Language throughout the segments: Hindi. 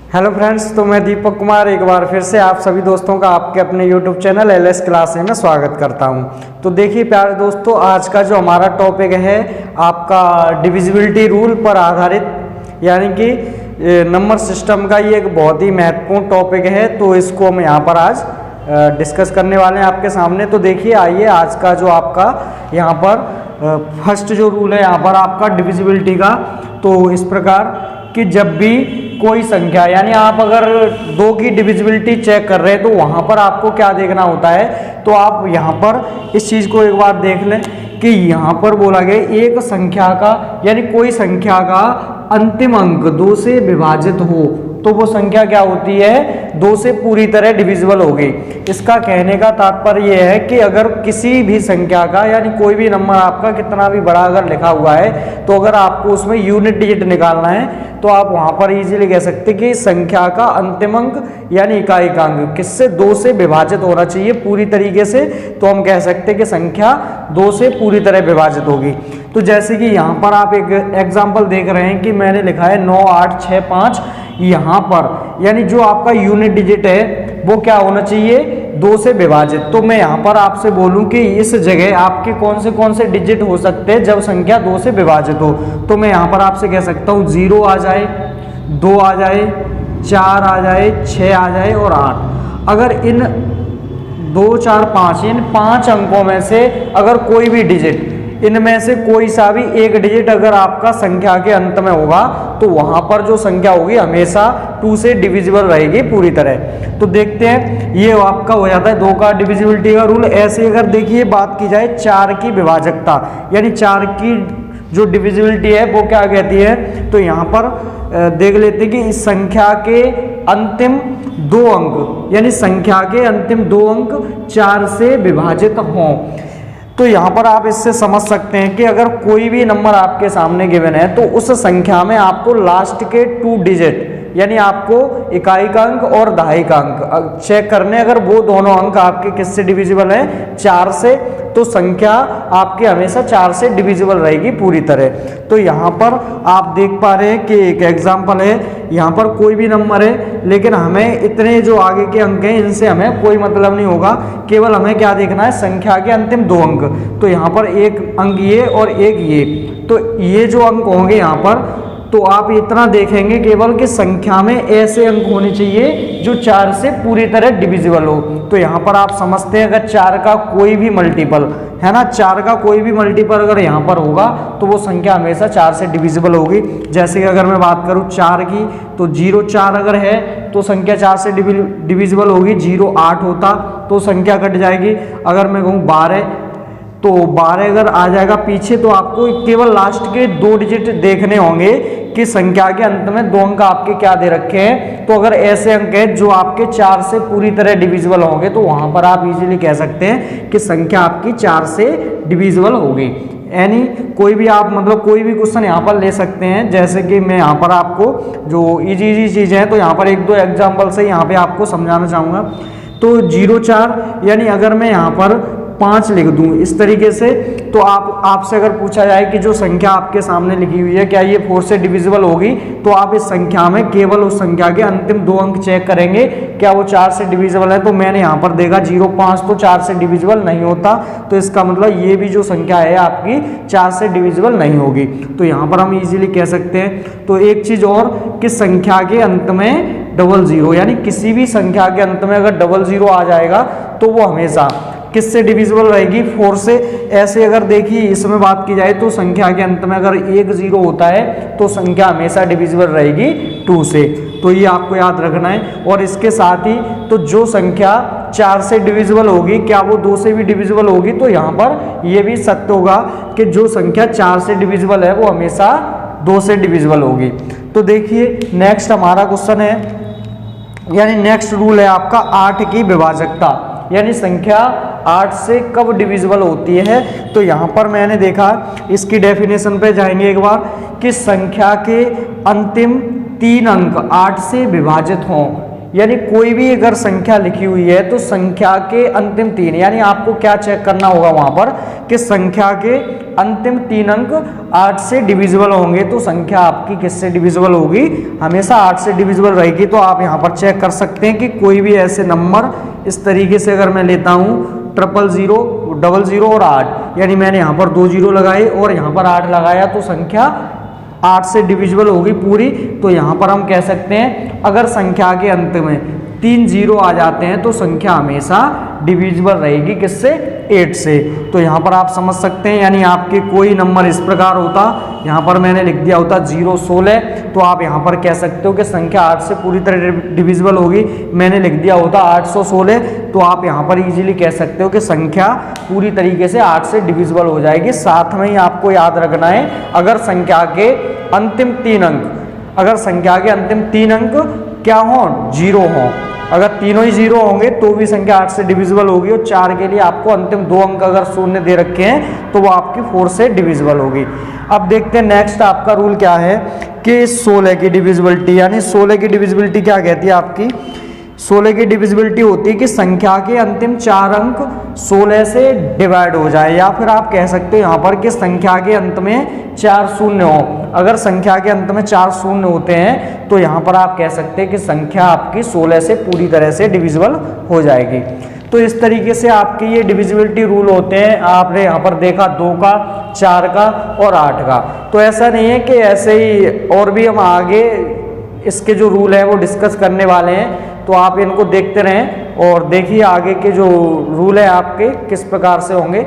हेलो फ्रेंड्स, तो मैं दीपक कुमार एक बार फिर से आप सभी दोस्तों का आपके अपने यूट्यूब चैनल एलएस क्लासेस में स्वागत करता हूं। तो देखिए प्यारे दोस्तों, आज का जो हमारा टॉपिक है आपका डिविजिबिलिटी रूल पर आधारित, यानी कि नंबर सिस्टम का ये एक बहुत ही महत्वपूर्ण टॉपिक है। तो इसको हम यहाँ पर आज डिस्कस करने वाले हैं आपके सामने। तो देखिए आइए, आज का जो आपका यहाँ पर फर्स्ट जो रूल है यहाँ पर आपका डिविजिबिलिटी का, तो इस प्रकार कि जब भी कोई संख्या, यानी आप अगर दो की डिविजिबिलिटी चेक कर रहे हैं तो वहाँ पर आपको क्या देखना होता है। तो आप यहाँ पर इस चीज़ को एक बार देख लें कि यहाँ पर बोला गया एक संख्या का, यानी कोई संख्या का अंतिम अंक 2 से विभाजित हो तो वो संख्या क्या होती है, 2 से पूरी तरह डिविजिबल होगी। इसका कहने का तात्पर्य यह है कि अगर किसी भी संख्या का, यानी कोई भी नंबर आपका कितना भी बड़ा अगर लिखा हुआ है, तो अगर आपको उसमें यूनिट डिजिट निकालना है तो आप वहां पर इजीली कह सकते हैं कि संख्या का अंतिम अंक यानी इकाई का अंक किससे 2 से विभाजित होना चाहिए पूरी तरीके से। तो हम कह सकते हैं कि संख्या 2 से पूरी तरह विभाजित होगी। तो जैसे कि यहाँ पर आप एक एग्जाम्पल देख रहे हैं कि मैंने लिखा है 9 8 6 5, यहाँ पर यानी जो आपका यूनिट डिजिट है वो क्या होना चाहिए, 2 से विभाजित। तो मैं यहाँ पर आपसे बोलूँ कि इस जगह आपके कौन से डिजिट हो सकते हैं जब संख्या 2 से विभाजित हो। तो मैं यहाँ पर आपसे कह सकता हूँ 0 आ जाए, 2 आ जाए, 4 आ जाए, 6 आ जाए और 8। अगर इन 2 4 5 इन 5 अंकों में से अगर कोई भी डिजिट, इनमें से कोई सा भी एक डिजिट अगर आपका संख्या के अंत में होगा तो वहां पर जो संख्या होगी हमेशा 2 से डिविजिबल रहेगी पूरी तरह। तो देखते हैं, ये आपका हो जाता है 2 का डिविजिबिलिटी का रूल। ऐसे अगर देखिए बात की जाए 4 की विभाजकता, यानी 4 की जो डिविजिबिलिटी है वो क्या कहती है, तो यहाँ पर देख लेते हैं कि इस संख्या के अंतिम 2 अंक, यानी संख्या के अंतिम 2 अंक 4 से विभाजित हों। तो यहाँ पर आप इससे समझ सकते हैं कि अगर कोई भी नंबर आपके सामने गिवन है तो उस संख्या में आपको लास्ट के 2 डिजिट, यानी आपको इकाई का अंक और दहाई का अंक चेक करने। अगर वो दोनों अंक आपके किससे डिविजिबल हैं, 4 से, तो संख्या आपके हमेशा 4 से डिविजिबल रहेगी पूरी तरह। तो यहाँ पर आप देख पा रहे हैं कि एक एग्जाम्पल है, यहाँ पर कोई भी नंबर है लेकिन हमें इतने जो आगे के अंक हैं इनसे हमें कोई मतलब नहीं होगा, केवल हमें क्या देखना है, संख्या के अंतिम 2 अंक। तो यहाँ पर एक अंक ये और एक ये, तो ये जो अंक होंगे यहाँ पर, तो आप इतना देखेंगे केवल कि संख्या में ऐसे अंक होने चाहिए जो 4 से पूरी तरह डिविजिबल हो। तो यहाँ पर आप समझते हैं अगर 4 का कोई भी मल्टीपल है ना, 4 का कोई भी मल्टीपल अगर यहाँ पर होगा तो वो संख्या हमेशा 4 से डिविजिबल होगी। जैसे कि अगर मैं बात करूँ 4 की, तो 0 4 अगर है तो संख्या 4 से डिविजिबल होगी। 0 8 होता तो संख्या कट जाएगी। अगर मैं कहूँ 12, तो 12 अगर आ जाएगा पीछे तो आपको केवल लास्ट के 2 डिजिट देखने होंगे कि संख्या के अंत में 2 अंक आपके क्या दे रखे हैं। तो अगर ऐसे अंक हैं जो आपके 4 से पूरी तरह डिविजिबल होंगे तो वहां पर आप इजीली कह सकते हैं कि संख्या आपकी 4 से डिविजिबल होगी। यानी कोई भी आप मतलब कोई भी क्वेश्चन यहाँ पर ले सकते हैं। जैसे कि मैं यहाँ पर आपको जो इजी चीज़ें हैं तो यहाँ पर 1-2 एग्जाम्पल से यहाँ पे आपको समझाना चाहूँगा। तो 0 4, यानी अगर मैं यहाँ पर 5 लिख दूं इस तरीके से, तो आपसे अगर पूछा जाए कि जो संख्या आपके सामने लिखी हुई है क्या ये 4 से डिविजिबल होगी, तो आप इस संख्या में केवल उस संख्या के अंतिम 2 अंक चेक करेंगे क्या वो 4 से डिविजिबल है। तो मैंने यहाँ पर देखा 0 5 तो 4 से डिविजिबल नहीं होता, तो इसका मतलब ये भी जो संख्या है आपकी 4 से डिविजिबल नहीं होगी। तो यहाँ पर हम इजीली कह सकते हैं। तो एक चीज और कि संख्या के अंत में 00, यानी किसी भी संख्या के अंत में अगर 00 आ जाएगा तो वो हमेशा किससे डिविजिबल रहेगी, 4 से। ऐसे अगर देखिए इसमें बात की जाए तो संख्या के अंत में अगर 1 0 होता है तो संख्या हमेशा डिविजिबल रहेगी 2 से। तो ये आपको याद रखना है। और इसके साथ ही तो जो संख्या 4 से डिविजिबल होगी क्या वो 2 से भी डिविजिबल होगी, तो यहाँ पर ये भी सत्य होगा कि जो संख्या 4 से डिविजिबल है वो हमेशा 2 से डिविजिबल होगी। तो देखिए नेक्स्ट हमारा क्वेश्चन है, यानी नेक्स्ट रूल है आपका 8 की विभाजकता, यानी संख्या 8 से कब डिविजिबल होती है। तो यहाँ पर मैंने देखा, इसकी डेफिनेशन पे जाएंगे एक बार, कि संख्या के अंतिम 3 अंक 8 से विभाजित हों। यानी कोई भी अगर संख्या लिखी हुई है तो संख्या के अंतिम 3, यानी आपको क्या चेक करना होगा वहां पर कि संख्या के अंतिम 3 अंक 8 से डिविजिबल होंगे तो संख्या आपकी किससे डिविजिबल होगी, हमेशा 8 से डिविजिबल रहेगी। तो आप यहाँ पर चेक कर सकते हैं कि कोई भी ऐसे नंबर इस तरीके से अगर मैं लेता हूँ 000, 00 और 8, यानी मैंने यहाँ पर 2 0 लगाए और यहाँ पर 8 लगाया तो संख्या 8 से डिविजिबल होगी पूरी। तो यहाँ पर हम कह सकते हैं अगर संख्या के अंत में 3 0 आ जाते हैं तो संख्या हमेशा डिविजिबल रहेगी किससे, 8 से। तो यहाँ पर आप समझ सकते हैं, यानी आपके कोई नंबर इस प्रकार होता, यहाँ पर मैंने लिख दिया होता 0 16, तो आप यहाँ पर कह सकते हो कि संख्या 8 से पूरी तरह डिविजिबल होगी। मैंने लिख दिया होता 816, तो आप यहाँ पर इजीली कह सकते हो कि संख्या पूरी तरीके से 8 से डिविजिबल हो जाएगी। साथ में ही आपको याद रखना है अगर संख्या के अंतिम 3 अंक, अगर संख्या के अंतिम 3 अंक क्या हो, 0 हो, अगर तीनों ही 0 होंगे तो भी संख्या 8 से डिविजिबल होगी। और 4 के लिए आपको अंतिम 2 अंक अगर शून्य दे रखे हैं तो वो आपकी 4 से डिविजिबल होगी। अब देखते हैं नेक्स्ट आपका रूल क्या है कि 16 की डिविजिबिलिटी, यानी 16 की डिविजिबिलिटी क्या कहती है आपकी, 16 की डिविजिबिलिटी होती है कि संख्या के अंतिम 4 अंक 16 से डिवाइड हो जाए, या फिर आप कह सकते हो यहाँ पर कि संख्या के अंत में 4 शून्य हो। अगर संख्या के अंत में 4 शून्य होते हैं तो यहाँ पर आप कह सकते हैं कि संख्या आपकी 16 से पूरी तरह से डिविजिबल हो जाएगी। तो इस तरीके से आपके ये डिविजिबिलिटी रूल होते हैं। आपने यहाँ पर देखा 2 का, 4 का और 8 का। तो ऐसा नहीं है कि ऐसे ही, और भी हम आगे इसके जो रूल है वो डिस्कस करने वाले हैं, तो आप इनको देखते रहें और देखिए आगे के जो रूल है आपके किस प्रकार से होंगे।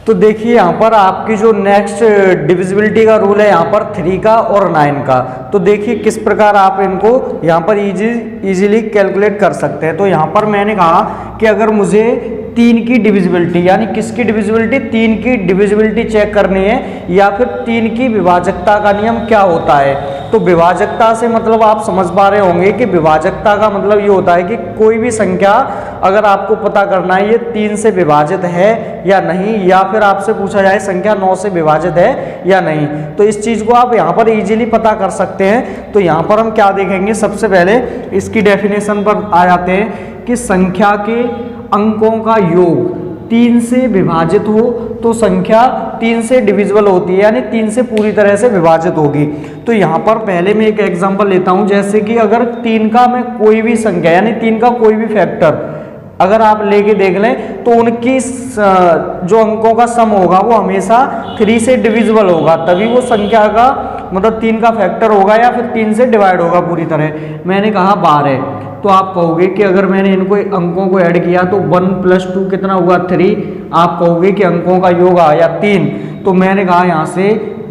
तो देखिए यहाँ पर आपकी जो नेक्स्ट डिविजिबिलिटी का रूल है यहाँ पर 3 का और 9 का। तो देखिए किस प्रकार आप इनको यहाँ पर इजीली कैलकुलेट कर सकते हैं। तो यहाँ पर मैंने कहा कि अगर मुझे 3 की डिविजिबिलिटी, यानी किसकी डिविजिबिलिटी, 3 की डिविजिबिलिटी चेक करनी है, या फिर 3 की विभाजकता का नियम क्या होता है। तो विभाजकता से मतलब आप समझ पा रहे होंगे कि विभाजकता का मतलब ये होता है कि कोई भी संख्या अगर आपको पता करना है ये 3 से विभाजित है या नहीं, या फिर आपसे पूछा जाए संख्या 9 से विभाजित है या नहीं, तो इस चीज़ को आप यहाँ पर इजीली पता कर सकते हैं। तो यहाँ पर हम क्या देखेंगे, सबसे पहले इसकी डेफिनेशन पर आ जाते हैं कि संख्या के अंकों का योग 3 से विभाजित हो तो संख्या 3 से डिविजिबल होती है, यानी 3 से पूरी तरह से विभाजित होगी। तो यहाँ पर पहले मैं एक एग्जांपल लेता हूँ, जैसे कि अगर 3 का मैं कोई भी संख्या, यानी 3 का कोई भी फैक्टर अगर आप लेके देख लें तो उनकी जो अंकों का सम होगा वो हमेशा 3 से डिविजिबल होगा, तभी वो संख्या का मतलब 3 का फैक्टर होगा या फिर 3 से डिवाइड होगा पूरी तरह। मैंने कहा 12, तो आप कहोगे कि अगर मैंने इनको अंकों को ऐड किया तो 1 + 2 कितना हुआ, 3। आप कहोगे कि अंकों का योग आया 3, तो मैंने कहा यहाँ से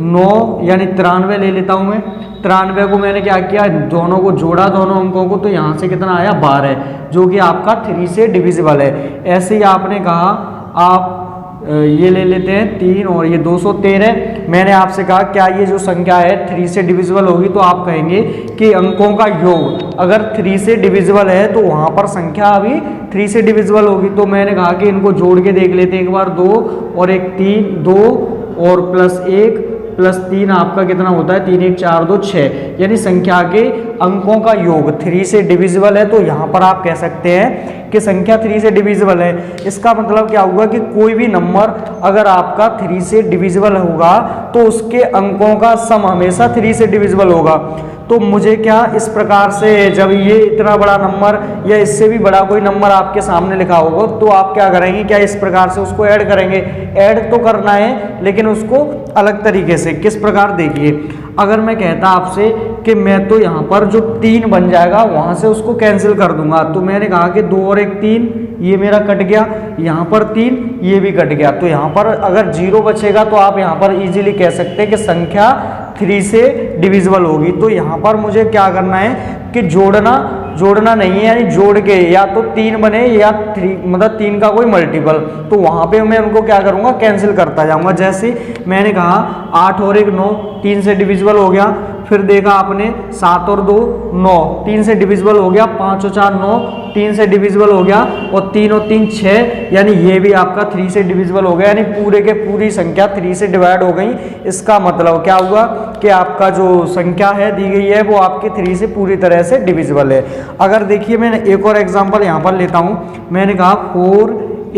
9 यानी 93 ले लेता हूँ मैं। 93 को मैंने क्या किया, दोनों को जोड़ा, दोनों अंकों को, तो यहाँ से कितना आया 12, जो कि आपका 3 से डिविजिबल है। ऐसे ही आपने कहा आप ये ले लेते हैं 3 और ये 213। मैंने आपसे कहा क्या ये जो संख्या है 3 से डिविजिबल होगी, तो आप कहेंगे कि अंकों का योग अगर 3 से डिविजिबल है तो वहाँ पर संख्या अभी 3 से डिविजिबल होगी। तो मैंने कहा कि इनको जोड़ के देख लेते हैं एक बार, 2 और 1 3, 2 और +1 +3 आपका कितना होता है, 3 1 4 2 6, यानी संख्या के अंकों का योग 3 से डिविजिबल है। तो यहाँ पर आप कह सकते हैं कि संख्या 3 से डिविजिबल है। इसका मतलब क्या हुआ कि कोई भी नंबर अगर आपका 3 से डिविजिबल होगा तो उसके अंकों का सम हमेशा 3 से डिविजिबल होगा। तो मुझे क्या इस प्रकार से, जब ये इतना बड़ा नंबर या इससे भी बड़ा कोई नंबर आपके सामने लिखा होगा तो आप क्या करेंगे, क्या इस प्रकार से उसको ऐड करेंगे। ऐड तो करना है लेकिन उसको अलग तरीके से। किस प्रकार, देखिए अगर मैं कहता आपसे कि मैं तो यहाँ पर जो 3 बन जाएगा वहाँ से उसको कैंसिल कर दूंगा, तो मैंने कहा कि 2 और 1 3, ये मेरा कट गया, यहाँ पर 3 ये भी कट गया, तो यहाँ पर अगर 0 बचेगा तो आप यहाँ पर इजीली कह सकते हैं कि संख्या 3 से डिविजिबल होगी। तो यहाँ पर मुझे क्या करना है कि जोड़ना नहीं है, यानी जोड़ के या तो 3 बने या 3 मतलब 3 का कोई मल्टीपल, तो वहाँ पे मैं उनको क्या करूँगा, कैंसिल करता जाऊँगा। जैसे मैंने कहा 8 और 1 9, 3 से डिविजिबल हो गया। फिर देखा आपने 7 और 2 9, 3 से डिविजिबल हो गया। 5 और 4 9, 3 से डिविजिबल हो गया। और 3 और 3 6, यानी ये भी आपका 3 से डिविजिबल हो गया, यानी पूरे के पूरी संख्या 3 से डिवाइड हो गई। इसका मतलब क्या हुआ कि आपका जो संख्या है दी गई है वो आपके 3 से पूरी तरह से डिविजिबल है। अगर देखिए मैंने एक और एग्जांपल यहाँ पर लेता हूँ, मैंने कहा 4,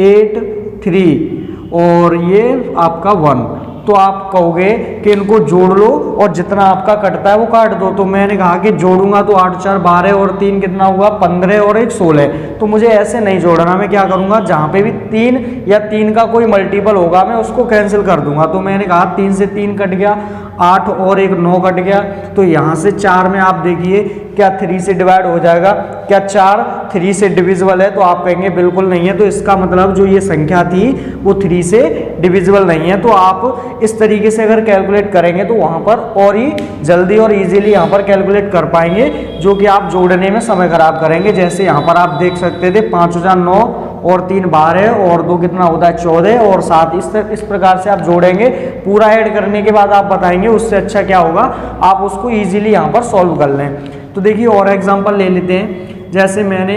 8, 3 और ये आपका 1, तो आप कहोगे कि इनको जोड़ लो और जितना आपका कटता है वो काट दो। तो मैंने कहा कि जोड़ूंगा तो 8 4 12 और 3 कितना हुआ 15 और 1 16। तो मुझे ऐसे नहीं जोड़ना, मैं क्या करूंगा, जहां पे भी 3 या 3 का कोई मल्टीपल होगा मैं उसको कैंसिल कर दूंगा। तो मैंने कहा 3 से 3 कट गया, 8 और 1 9 कट गया। तो यहाँ से 4 में आप देखिए क्या 3 से डिवाइड हो जाएगा, क्या 4 3 से डिविजिबल है? तो आप कहेंगे बिल्कुल नहीं है। तो इसका मतलब जो ये संख्या थी वो 3 से डिविजिबल नहीं है। तो आप इस तरीके से अगर कैलकुलेट करेंगे तो वहां पर और ही जल्दी और इजीली यहाँ पर कैलकुलेट कर पाएंगे, जो कि आप जोड़ने में समय खराब करेंगे। जैसे यहाँ पर आप देख सकते थे 5 4 9 और 3 12 और 2 कितना होता है 14 और 7। इस प्रकार से आप जोड़ेंगे, पूरा ऐड करने के बाद आप बताएंगे उससे अच्छा क्या होगा, आप उसको इजीली यहाँ पर सॉल्व कर लें। तो देखिए और एग्जांपल ले लेते हैं। जैसे मैंने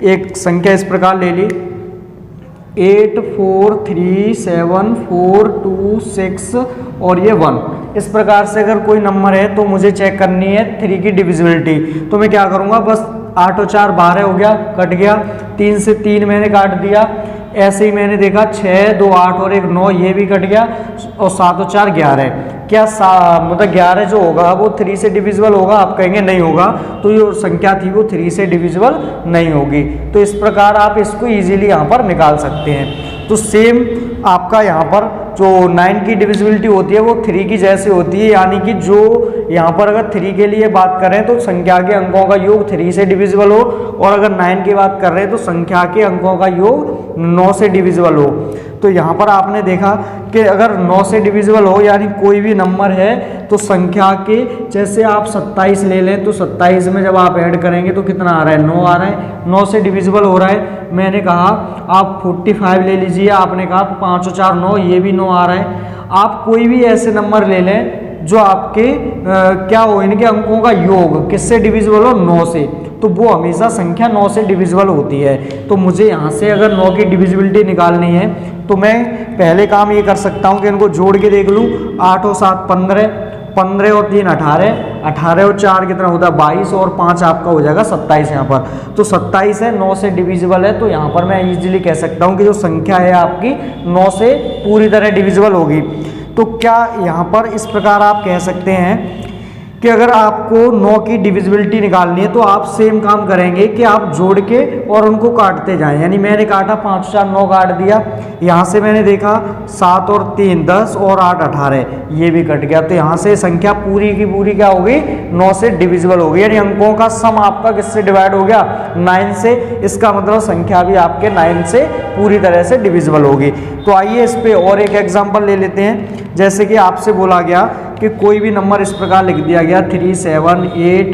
एक संख्या इस प्रकार ले ली 8 4 3 7 4 2 6 और ये 1। इस प्रकार से अगर कोई नंबर है तो मुझे चेक करनी है 3 की डिविजिबिलिटी। तो मैं क्या करूँगा, बस 8 और 4 12 हो गया, कट गया, 3 से 3 मैंने काट दिया। ऐसे ही मैंने देखा 6 2 8 और 1 9, ये भी कट गया, और 7 और 4 11। क्या मतलब 11 जो होगा वो 3 से डिविजिबल होगा? आप कहेंगे नहीं होगा। तो ये संख्या थी वो 3 से डिविजिबल नहीं होगी। तो इस प्रकार आप इसको इजीली यहाँ पर निकाल सकते हैं। तो सेम आपका यहाँ पर जो 9 की डिविजिबिलिटी होती है वो 3 की जैसे होती है, यानी कि जो यहाँ पर अगर 3 के लिए बात करें तो संख्या के अंकों का योग 3 से डिविजिबल हो, और अगर 9 की बात कर रहे हैं तो संख्या के अंकों का योग 9 से डिविजिबल हो। तो यहाँ पर आपने देखा कि अगर 9 से डिविजिबल हो यानी कोई भी नंबर है तो संख्या के, जैसे आप 27 ले लें तो 27 में जब आप ऐड करेंगे तो कितना आ रहा है 9 आ रहा है, 9 से डिविजिबल हो रहा है। मैंने कहा आप 45 ले लीजिए, आपने कहा 5 और 4 9, ये भी 9 आ रहा है। आप कोई भी ऐसे नंबर ले लें जो आपके क्या हो, इनके अंकों का योग किससे डिविजिबल हो 9 से, तो वो हमेशा संख्या 9 से डिविजिबल होती है। तो मुझे यहाँ से अगर 9 की डिविजिबिलिटी निकालनी है तो मैं पहले काम ये कर सकता हूँ कि इनको जोड़ के देख लूँ। 8 और 7 15, 15 और 3 18, 18 और 4 कितना होता है 22 और 5 आपका हो जाएगा 27 यहाँ पर। तो 27 है, 9 से डिविजिबल है। तो यहाँ पर मैं इजीली कह सकता हूँ कि जो संख्या है आपकी 9 से पूरी तरह डिविजिबल होगी। तो क्या यहाँ पर इस प्रकार आप कह सकते हैं कि अगर आपको 9 की डिविजिबिलिटी निकालनी है तो आप सेम काम करेंगे कि आप जोड़ के और उनको काटते जाएं। यानी मैंने काटा 5 4 9 काट दिया, यहाँ से मैंने देखा 7 और 3 10 और 8 18, ये भी कट गया। तो यहाँ से संख्या पूरी की पूरी क्या होगी 9 से डिविजिबल होगी। यानी अंकों का सम आपका किससे डिवाइड हो गया 9 से। इसका मतलब संख्या भी आपके 9 से पूरी तरह से डिविजिबल होगी। तो आइए इस पे और एक एग्जाम्पल ले लेते हैं। जैसे कि आपसे बोला गया कि कोई भी नंबर इस प्रकार लिख दिया गया 3 7 8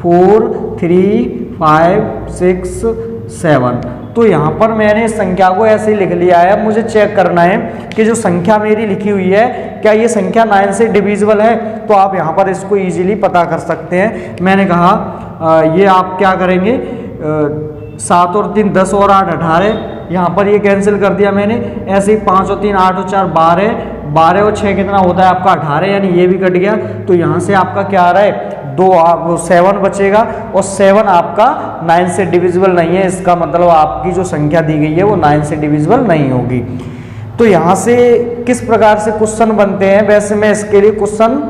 4 3 5 6 7। तो यहाँ पर मैंने इस संख्या को ऐसे ही लिख लिया है। मुझे चेक करना है कि जो संख्या मेरी लिखी हुई है क्या ये संख्या 9 से डिविजिबल है। तो आप यहाँ पर इसको इजीली पता कर सकते हैं। मैंने कहा ये आप क्या करेंगे 7 और 3 10 और 8 18, यहाँ पर ये कैंसिल कर दिया मैंने। ऐसे ही 5 और 3 8 और 4 12, 12 और 6 कितना होता है आपका 18, यानी ये भी कट गया। तो यहाँ से आपका क्या आ रहा है 2 7 बचेगा, और 7 आपका 9 से डिविजिबल नहीं है। इसका मतलब आपकी जो संख्या दी गई है वो 9 से डिविजिबल नहीं होगी। तो यहाँ से किस प्रकार से क्वेश्चन बनते हैं, वैसे मैं इसके लिए क्वेश्चन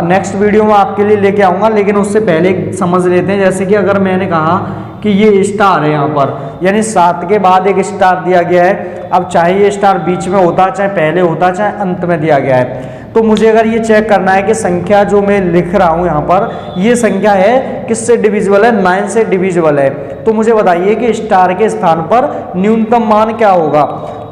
नेक्स्ट वीडियो में आपके लिए लेके आऊँगा, लेकिन उससे पहले समझ लेते हैं। जैसे कि अगर मैंने कहा कि ये स्टार है यहाँ पर, यानी 7 के बाद एक स्टार दिया गया है। अब चाहे ये स्टार बीच में होता, चाहे पहले होता, चाहे अंत में दिया गया है। तो मुझे अगर ये चेक करना है कि संख्या जो मैं लिख रहा हूँ यहाँ पर, ये संख्या है किससे डिविजिबल है 9 से डिविजिबल है। तो मुझे बताइए कि स्टार के स्थान पर न्यूनतम मान क्या होगा।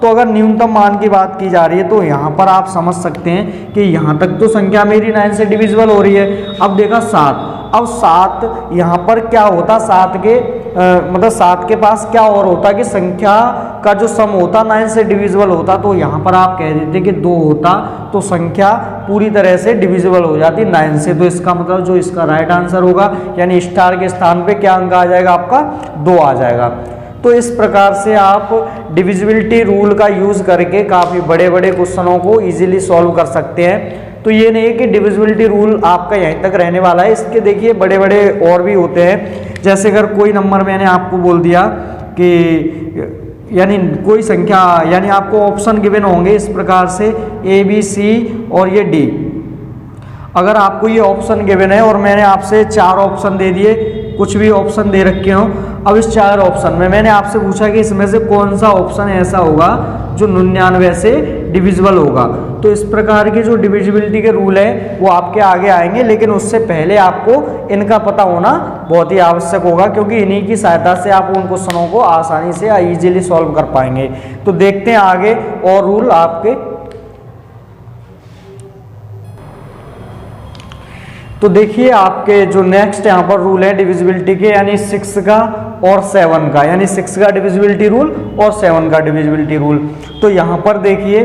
तो अगर न्यूनतम मान की बात की जा रही है तो यहाँ पर आप समझ सकते हैं कि यहाँ तक तो संख्या मेरी 9 से डिविजिबल हो रही है। अब देखा 7, अब 7 यहाँ पर क्या होता, 7 के मतलब 7 के पास क्या और होता कि संख्या का जो सम होता 9 से डिविजिबल होता। तो यहाँ पर आप कह देते कि 2 होता तो संख्या पूरी तरह से डिविजिबल हो जाती 9 से। तो इसका मतलब जो इसका राइट आंसर होगा, यानी स्टार के स्थान पे क्या अंक आ जाएगा आपका 2 आ जाएगा। तो इस प्रकार से आप डिविजिबिलिटी रूल का यूज़ करके काफ़ी बड़े बड़े क्वेश्चनों को इजीली सॉल्व कर सकते हैं। तो ये नहीं है कि डिविजिबिलिटी रूल आपका यहीं तक रहने वाला है, इसके देखिए बड़े बड़े और भी होते हैं। जैसे अगर कोई नंबर मैंने आपको बोल दिया कि यानी कोई संख्या, यानी आपको ऑप्शन गिवन होंगे इस प्रकार से A B C और ये D। अगर आपको ये ऑप्शन गिवन है और मैंने आपसे 4 ऑप्शन दे दिए, कुछ भी ऑप्शन दे रखे हो, अब इस 4 ऑप्शन में मैंने आपसे पूछा कि इसमें से कौन सा ऑप्शन ऐसा होगा जो 99 से डिविजिबल होगा। तो इस प्रकार के जो डिविजिबिलिटी के रूल है वो आपके आगे आएंगे, लेकिन उससे पहले आपको इनका पता होना बहुत ही आवश्यक होगा, क्योंकि इन्हीं की सहायता से आप उन क्वेश्चनों को आसानी से इजीली सॉल्व कर पाएंगे। तो देखते हैं आगे और रूल आपके। तो देखिए आपके जो नेक्स्ट यहाँ पर रूल है डिविजिबिलिटी के, यानी 6 का और 7 का, यानी 6 का डिविजिबिलिटी रूल और 7 का डिविजिबिलिटी रूल। तो यहाँ पर देखिए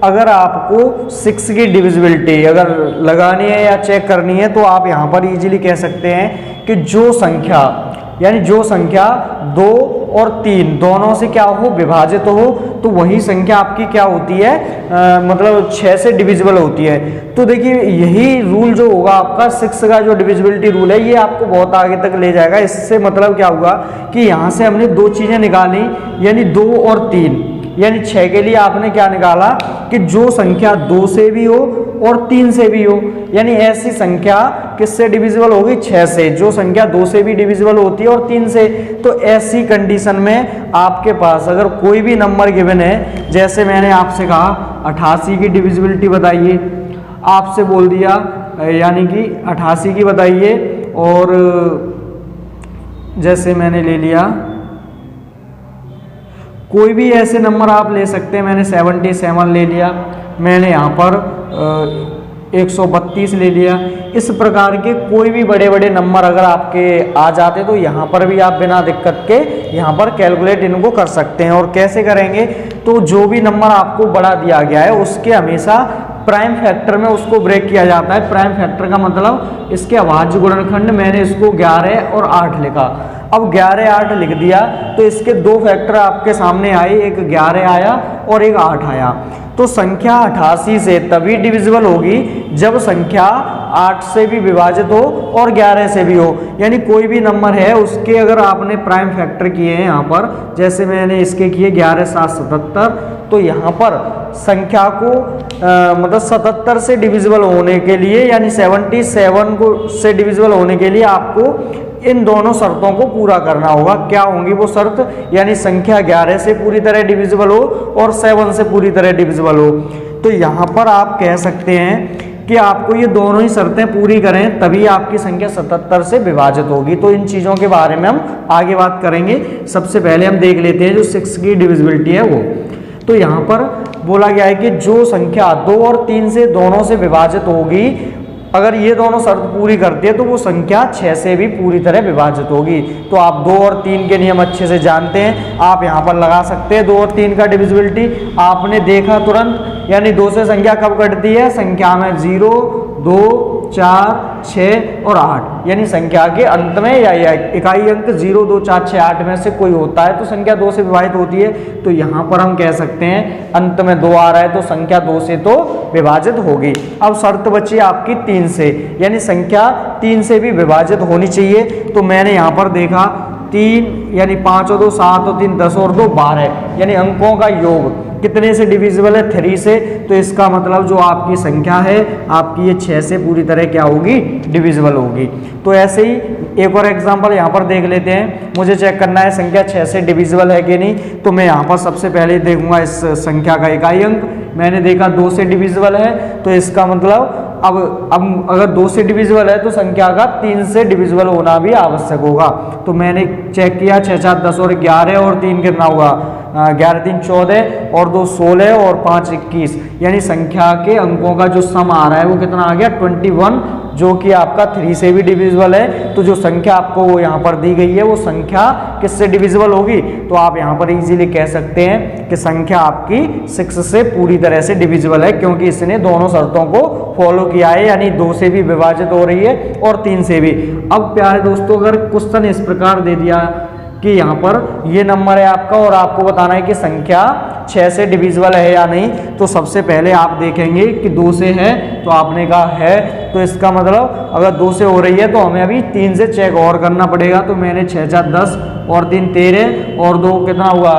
अगर आपको 6 की डिविजिबिलिटी अगर लगानी है या चेक करनी है तो आप यहाँ पर इजीली कह सकते हैं कि जो संख्या, यानी जो संख्या 2 और 3 दोनों से क्या हो, विभाजित हो, तो वही संख्या आपकी क्या होती है, मतलब 6 से डिविजिबल होती है। तो देखिए यही रूल जो होगा आपका 6 का जो डिविजिबिलिटी रूल है, ये आपको बहुत आगे तक ले जाएगा। इससे मतलब क्या हुआ कि यहाँ से हमने 2 चीजें निकाली, यानी 2 और 3, यानी 6 के लिए आपने क्या निकाला कि जो संख्या 2 से भी हो और 3 से भी हो, यानी ऐसी संख्या किससे डिविजिबल होगी, 6 से। जो संख्या 2 से भी डिविजिबल होती है और 3 से, तो ऐसी कंडीशन में आपके पास अगर कोई भी नंबर गिवन है, जैसे मैंने आपसे कहा 88 की डिविजिबिलिटी बताइए, आपसे बोल दिया यानी कि 88 की बताइए, और जैसे मैंने ले लिया कोई भी ऐसे नंबर आप ले सकते हैं, मैंने 77 ले लिया, मैंने यहाँ पर 132 ले लिया। इस प्रकार के कोई भी बड़े बड़े नंबर अगर आपके आ जाते तो यहाँ पर भी आप बिना दिक्कत के यहाँ पर कैलकुलेट इनको कर सकते हैं। और कैसे करेंगे, तो जो भी नंबर आपको बड़ा दिया गया है उसके हमेशा प्राइम फैक्टर में उसको ब्रेक किया जाता है। प्राइम फैक्टर का मतलब इसके अभाज्य गुणनखंड, मैंने इसको 11 और 8 लिखा। अब 11 8 लिख दिया तो इसके 2 फैक्टर आपके सामने आए, एक 11 आया और एक 8 आया। तो संख्या 88 से तभी डिविजिबल होगी जब संख्या 8 से भी विभाजित हो और 11 से भी हो। यानी कोई भी नंबर है उसके अगर आपने प्राइम फैक्टर किए हैं यहाँ पर, जैसे मैंने इसके किए 11 7 77, तो यहाँ पर संख्या को मतलब 77 से डिविजिबल होने के लिए, यानी 77 को से डिविजिबल होने के लिए आपको इन दोनों शर्तों को पूरा करना होगा। क्या होंगी वो शर्त, यानी संख्या 11 से पूरी तरह डिविजिबल हो और 7 से पूरी तरह डिविजिबल हो। तो यहाँ पर आप कह सकते हैं कि आपको ये दोनों ही शर्तें पूरी करें तभी आपकी संख्या 77 से विभाजित होगी। तो इन चीज़ों के बारे में हम आगे बात करेंगे। सबसे पहले हम देख लेते हैं जो 6 की डिविजिबिलिटी है वो। तो यहाँ पर बोला गया है कि जो संख्या 2 और 3 से दोनों से विभाजित होगी, अगर ये दोनों शर्त पूरी करती है तो वो संख्या 6 से भी पूरी तरह विभाजित होगी। तो आप 2 और 3 के नियम अच्छे से जानते हैं, आप यहाँ पर लगा सकते हैं 2 और 3 का डिविजिबिलिटी। आपने देखा तुरंत, यानी 2 से संख्या कब कटती है, संख्या में 0 2 4 6 और 8, यानी संख्या के अंत में या इकाई अंक 0 2 4 6 8 में से कोई होता है तो संख्या 2 से विभाजित होती है। तो यहाँ पर हम कह सकते हैं अंत में 2 आ रहा है तो संख्या 2 से तो विभाजित होगी। अब शर्त बची आपकी 3 से, यानी संख्या 3 से भी विभाजित होनी चाहिए। तो मैंने यहाँ पर देखा 3, यानी 5 और 2 7 और 3 10 और 2 12, यानी अंकों का योग कितने से डिविजिबल है, 3 से। तो इसका मतलब जो आपकी संख्या है आपकी ये 6 से पूरी तरह क्या होगी, डिविजिबल होगी। तो ऐसे ही एक और एग्जांपल यहाँ पर देख लेते हैं। मुझे चेक करना है संख्या 6 से डिविजिबल है कि नहीं। तो मैं यहाँ पर सबसे पहले देखूंगा इस संख्या का इकाई अंक, मैंने देखा 2 से डिविजिबल है, तो इसका मतलब अब अगर 2 से डिविजिबल है तो संख्या का 3 से डिविजिबल होना भी आवश्यक होगा। तो मैंने चेक किया 6 4 10 और 11 और 3 कितना हुआ, 11 3 14 और 2 16 और 5 21, यानी संख्या के अंकों का जो सम आ रहा है वो कितना आ गया 21, जो कि आपका 3 से भी डिविजिबल है। तो जो संख्या आपको वो यहाँ पर दी गई है वो संख्या किससे डिविजिबल होगी, तो आप यहाँ पर इजीली कह सकते हैं कि संख्या आपकी 6 से पूरी तरह से डिविजिबल है, क्योंकि इसने दोनों शर्तों को फॉलो किया है, यानी 2 से भी विभाजित हो रही है और 3 से भी। अब प्यारे दोस्तों अगर क्वेश्चन इस प्रकार दे दिया कि यहाँ पर ये नंबर है आपका और आपको बताना है कि संख्या 6 से डिविजिबल है या नहीं। तो सबसे पहले आप देखेंगे कि 2 से है, तो आपने कहा है, तो इसका मतलब अगर 2 से हो रही है तो हमें अभी 3 से चेक और करना पड़ेगा। तो मैंने 6 4 10 और 3 13 और 2 कितना हुआ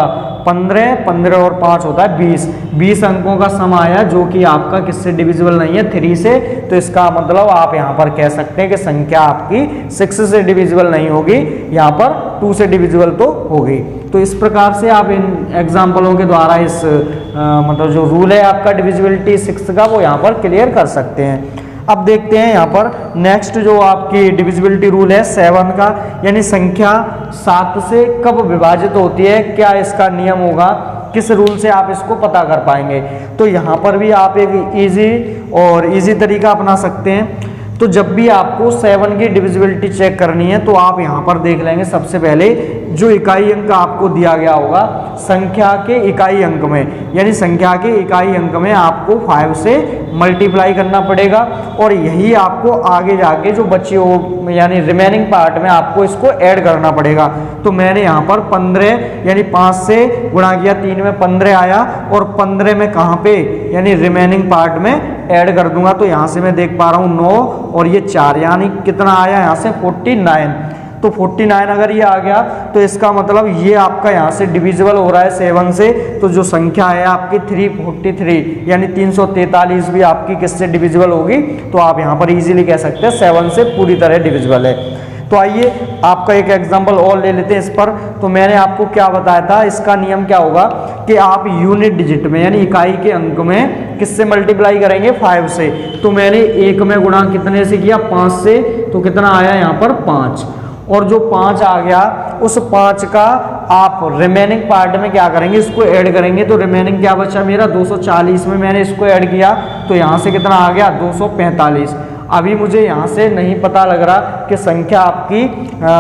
15, 15 और 5 होता है 20। 20 अंकों का सम आया जो कि आपका किससे डिविजिबल नहीं है, 3 से। तो इसका मतलब आप यहाँ पर कह सकते हैं कि संख्या आपकी 6 से डिविजिबल नहीं होगी, यहाँ पर 2 से डिविजिबल तो होगी। तो इस प्रकार से आप इन एग्जाम्पलों के द्वारा इस मतलब जो रूल है आपका डिविजिबिलिटी 6 का वो यहाँ पर क्लियर कर सकते हैं। अब देखते हैं यहाँ पर नेक्स्ट जो आपकी डिविजिबिलिटी रूल है 7 का, यानी संख्या 7 से कब विभाजित होती है, क्या इसका नियम होगा, किस रूल से आप इसको पता कर पाएंगे। तो यहाँ पर भी आप एक इजी तरीका अपना सकते हैं। तो जब भी आपको 7 की डिविजिबिलिटी चेक करनी है तो आप यहाँ पर देख लेंगे सबसे पहले जो इकाई अंक आपको दिया गया होगा संख्या के इकाई अंक में, यानी संख्या के इकाई अंक में आपको 5 से मल्टीप्लाई करना पड़ेगा और यही आपको आगे जाके जो बची हो यानी रिमेनिंग पार्ट में आपको इसको ऐड करना पड़ेगा। तो मैंने यहाँ पर 15 यानी 5 से गुणा किया, 3 में 15 आया और 15 में कहाँ पे यानी रिमेनिंग पार्ट में ऐड कर दूंगा। तो यहाँ से मैं देख पा रहा हूँ 9 और ये 4 यानी कितना आया यहाँ से 49। तो 49 अगर ये आ गया तो इसका मतलब ये आपका यहाँ से डिविजिबल हो रहा है 7 से। तो जो संख्या है आपकी 343 यानी 343 भी आपकी किससे डिविजिबल होगी। तो आप यहाँ पर इजीली कह सकते हैं 7 से पूरी तरह डिविजिबल है। तो आइए आपका एक एग्जांपल और ले लेते हैं इस पर। तो मैंने आपको क्या बताया था, इसका नियम क्या होगा कि आप यूनिट डिजिट में यानी इकाई के अंक में किससे मल्टीप्लाई करेंगे 5 से। तो मैंने 1 में गुणा कितने से किया 5 से, तो कितना आया यहाँ पर 5 और जो 5 आ गया उस 5 का आप रिमेनिंग पार्ट में क्या करेंगे इसको ऐड करेंगे। तो रिमेनिंग क्या बचा मेरा 240 में मैंने इसको ऐड किया तो यहाँ से कितना आ गया 245। अभी मुझे यहाँ से नहीं पता लग रहा कि संख्या आपकी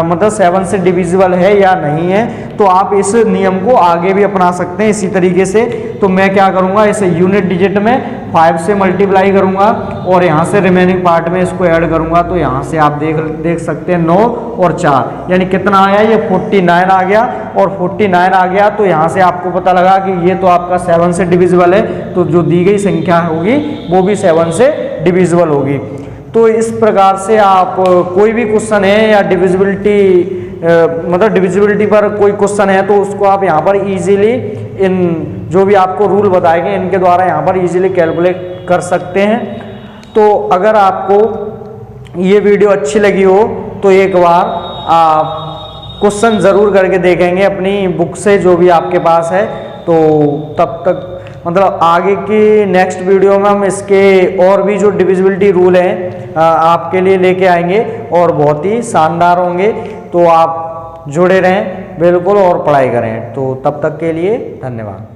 मतलब 7 से डिविजिबल है या नहीं है। तो आप इस नियम को आगे भी अपना सकते हैं इसी तरीके से। तो मैं क्या करूँगा इसे यूनिट डिजिट में 5 से मल्टीप्लाई करूँगा और यहाँ से रिमेनिंग पार्ट में इसको ऐड करूँगा। तो यहाँ से आप देख सकते हैं 9 और 4 यानी कितना आया ये 49 आ गया और 49 आ गया। तो यहाँ से आपको पता लगा कि ये तो आपका 7 से डिविजिबल है, तो जो दी गई संख्या होगी वो भी 7 से डिविजिबल होगी। तो इस प्रकार से आप कोई भी क्वेश्चन है या डिविजिबिलिटी मतलब डिविजिबिलिटी पर कोई क्वेश्चन है तो उसको आप यहाँ पर इजीली इन जो भी आपको रूल बताएंगे इनके द्वारा यहाँ पर इजीली कैलकुलेट कर सकते हैं। तो अगर आपको ये वीडियो अच्छी लगी हो तो एक बार आप क्वेश्चन ज़रूर करके देखेंगे अपनी बुक से जो भी आपके पास है। तो तब तक मतलब आगे की नेक्स्ट वीडियो में हम इसके और भी जो डिविजिबिलिटी रूल हैं आपके लिए लेके आएंगे और बहुत ही शानदार होंगे। तो आप जुड़े रहें बिल्कुल और पढ़ाई करें। तो तब तक के लिए धन्यवाद।